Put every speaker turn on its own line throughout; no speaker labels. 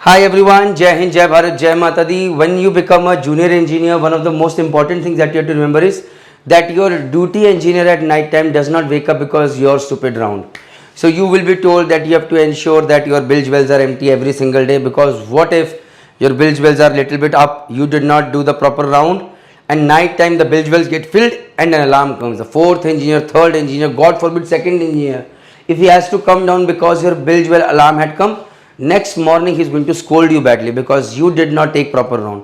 Hi everyone, Jai Hind, Jai Bharat, Jai Mata Di. When you become a junior engineer, one of the most important things that you have to remember is that your duty engineer at night time does not wake up because you're stupid round. So you will be told that you have to ensure that your bilge wells are empty every single day, because what if your bilge wells are little bit up, you did not do the proper round, and night time the bilge wells get filled and an alarm comes. The fourth engineer, third engineer, God forbid second engineer, if he has to come down because your bilge well alarm had come, next morning he is going to scold you badly because you did not take proper round.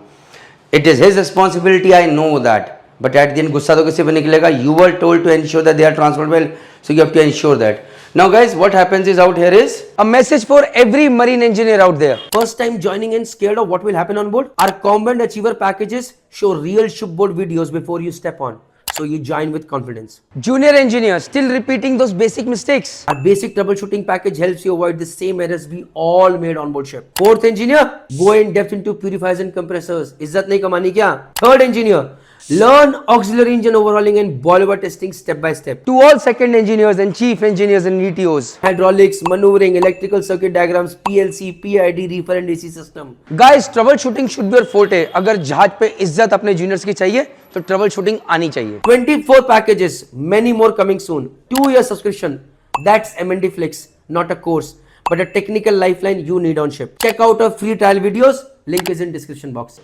It is his responsibility, I know that, but at the end गुस्सा तो किसी पे निकलेगा. You were told to ensure that they are transferred well, so you have to ensure that. Now guys, what happens is out here is a message for every marine engineer out there. First time joining and scared of what will happen on board? Our Combat Achiever packages show real shipboard videos before you step on, so you join with confidence. Junior engineers still repeating those basic mistakes. Our basic troubleshooting package helps you avoid the same errors we all made on board ship. Fourth engineer, go in depth into purifiers and compressors. इज्जत नहीं कमानी क्या? Third engineer, learn auxiliary engine overhauling and boiler testing step by step. To all second engineers and chief engineers and ETOs, hydraulics, maneuvering, electrical circuit diagrams, PLC, PID, reefer and AC system. Guys, troubleshooting should be your forte. अगर जहाज पे इज्जत अपने juniors की चाहिए तो trouble shooting आनी चाहिए. 24 packages, many more coming soon. 2-year subscription. That's M&D Flex, not a course, but a technical lifeline you need on ship. Check out our free trial videos. Link is in description box.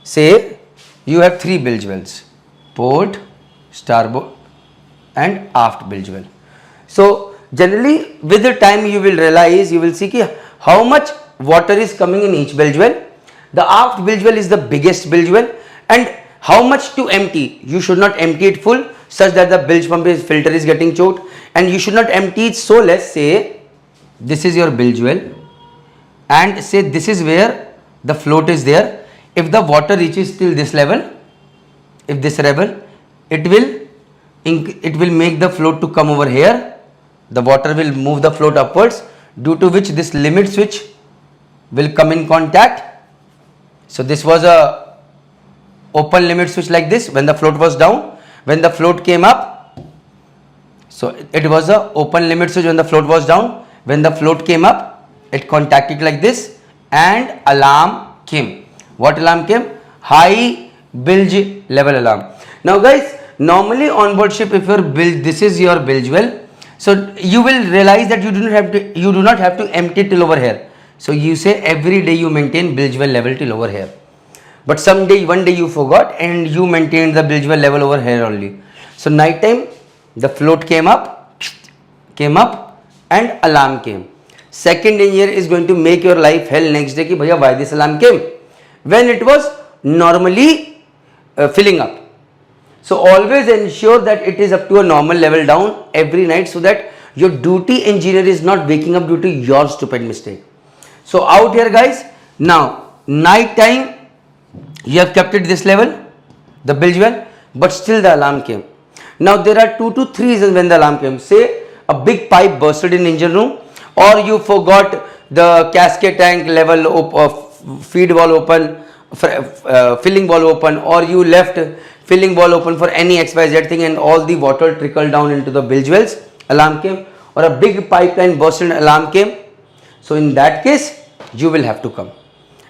Say you have 3 bilge wells: port, starboard, and aft bilge well. So generally, with the time you will realize, you will see ki how much water is coming in each bilge well. The aft bilge well is the biggest bilge well, and how much to empty? You should not empty it full such that the bilge pump filter is getting choked, and you should not empty it so less. Say this is your bilge well, and say this is where the float is there. If the water reaches till this level, if this level, it will make the float to come over here. The water will move the float upwards, due to which this limit switch will come in contact. So this was a open limit switch like this when the float was down. When the float came up, so it was a open limit switch when the float was down. When the float came up, it contacted like this and alarm came. What alarm came? High bilge level alarm. Now guys, normally on board ship, if your bilge, this is your bilge well, so you will realize that you do not have to empty it till over here. So you say every day you maintain bilge well level till over here, but one day you forgot and you maintained the bilge well level over here only. So night time the float came up and alarm came. Second engineer is going to make your life hell next day ki bhaiya why this alarm came when it was normally filling up. So always ensure that it is up to a normal level down every night, so that your duty engineer is not waking up due to your stupid mistake. So out here guys, now night time you have kept it this level, the bilge well, but still the alarm came. Now there are 2 to 3 reasons when the alarm came. Say a big pipe bursted in engine room, or you forgot the cascade tank level feed valve open, filling valve open, or you left filling valve open for any XYZ thing and all the water trickled down into the bilge wells, alarm came, or a big pipeline bursted, alarm came. So in that case you will have to come,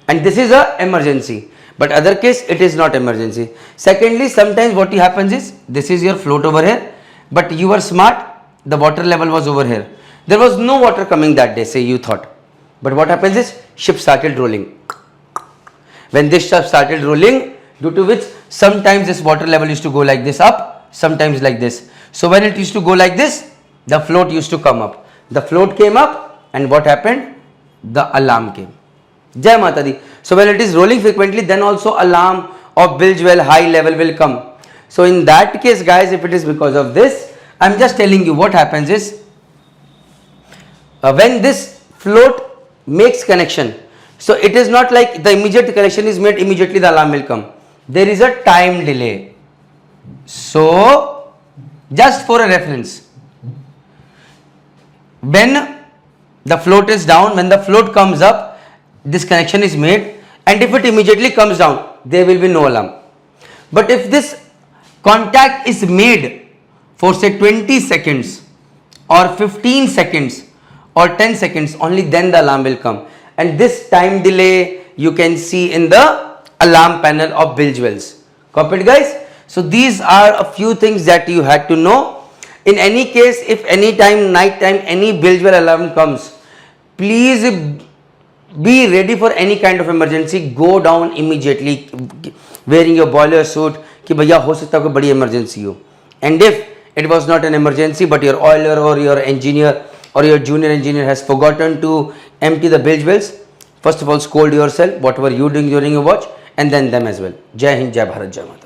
and this is a emergency, but other case it is not emergency. Secondly, sometimes what happens is this is your float over here, but you were smart, the water level was over here, there was no water coming that day, say you thought, but what happens is ship started rolling. When this ship started rolling, due to which sometimes this water level used to go like this up, sometimes like this. So when it used to go like this, the float used to come up. The float came up, and what happened? The alarm came. Jai Mata Di. So when it is rolling frequently, then also alarm of bilge well high level will come. So in that case guys, if it is because of this, I am just telling you what happens is when this float makes connection, so it is not like the immediate connection is made, immediately the alarm will come. There is a time delay. So just for a reference, when the float is down, when the float comes up, this connection is made, and if it immediately comes down, there will be no alarm. But if this contact is made for say 20 seconds or 15 seconds or 10 seconds, only then the alarm will come. And this time delay you can see in the alarm panel of bilge wells. Copied, guys? So these are a few things that you had to know. In any case, if any time, night time, any bilge well alarm comes, please be ready for any kind of emergency. Go down immediately wearing your boiler suit कि भैया हो सकता है कोई बड़ी emergency हो. And if it was not an emergency but your oiler or your engineer or your junior engineer has forgotten to empty the bilge wells, first of all scold yourself whatever you doing during your watch and then them as well. Jai Hind, Jai Bharat, Jai Mata.